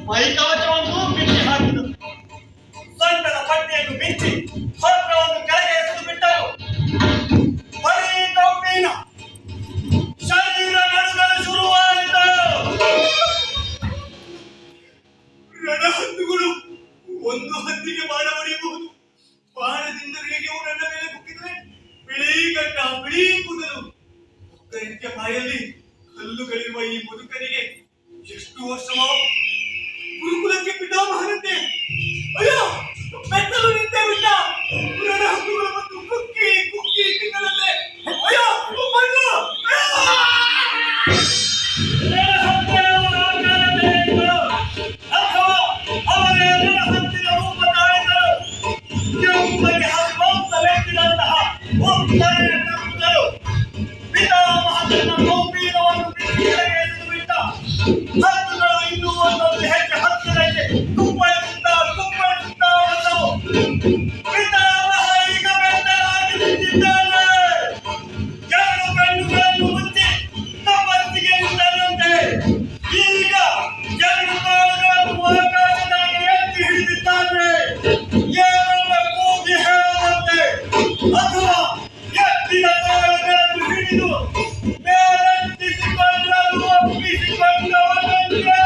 ಮೈಕವಚವನ್ನು ಬಿಚ್ಚಿ ಹಾಕಿದರು. ಸೊಂಟದ ಪಟ್ಟೆಯನ್ನು ಬಿಚ್ಚಿ ಹೊರವನ್ನು ಕೆಳಗೆ ಎಸೆದು ಬಿಟ್ಟರು. ಬರೀ ಕೌಪಿನ ಶರೀರ ನಡುಗಲು ಶುರುವಾಯಿತು. ರಣಹದ್ದುಗಳು ಒಂದು ಹದ್ದಿಗೆ ಬಾಣ ಹೊಡೆಯಬಹುದು. ಬಾಣದಿಂದ ರೇಡಿಯೋ ನನ್ನ ಮೇಲೆ ಕುಕ್ಕಿದ್ರೆ ಬಿಳಿ ಗಡ್ಡ, ಬಿಳಿ ಕೂದಲು, ಮುಖಕ್ಕೆ ಬಾಯಲ್ಲಿ ಕಲ್ಲುಗಳಿರುವ ಈ ಮುದುಕನಿಗೆ ಎಷ್ಟು ವರ್ಷವೋ ಗುರುಕುಲಕ್ಕೆ ಪಿತಾಮಹನಂತೆ ಅಯ್ಯೋ ಬೆತ್ತಲು ನಿಂತೇ ಬಿಟ್ಟ. ರಣಹದ್ದುಗಳು ಬಂದು ಕುಕ್ಕಿ ಕುಕ್ಕಿ ತಿನ್ನಲಂತೆ. ಅಯ್ಯೋ ಬಂದು ಅಥವಾ ಅವರೇ ರಣಹದ್ದಿನ ರೂಪ ತಾಳಿದರು. ಕೆಂಪಗೆ ಹರಿವಂತ ವ್ಯಕ್ತಿಗಳಂತಹ ಒಕ್ಕರೆ ಕರುಗಳು ಪಿತಾಮಹನ ಕೌಪೀನವನ್ನು ಕೆಳಗೆ ಎಸೆದು ಬಿಟ್ಟ. ಹದ್ದುಗಳು ಇನ್ನೂ ಒಂದೊಂದು ಹೆಜ್ಜೆ ಹತ್ತಿರಕ್ಕೆ ಕುಪ್ಪಳಿಸುತ್ತಾ ಬಂದವು. ಪಿತಾಮಹ ಈಗ ಬೆತ್ತಲಾಗಿ ನಿಂತಿದ್ದಾನೆ. ಎರಡು ಕಣ್ಣುಗಳನ್ನು ಮುಚ್ಚಿ ತಪಸ್ಸಿಗೆ ನಿಂತಂತೆ. ಈಗ ಎರಡು ಕಾಲುಗಳನ್ನು ಆಕಾಶದಲ್ಲಿ ಎತ್ತಿ ಹಿಡಿದಿದ್ದಾನೆ. ಏನೆಲ್ಲ ಕೂಗಿ ಹೇಳುವಂತೆ ಅಥವಾ ಎತ್ತಿದ ಕಾಲುಗಳನ್ನು ಹಿಡಿದು ಮೇಲೆತ್ತಿಸಿಕೊಳ್ಳಲು ಒಪ್ಪಿಸಿಕೊಂಡವನಂತೆ.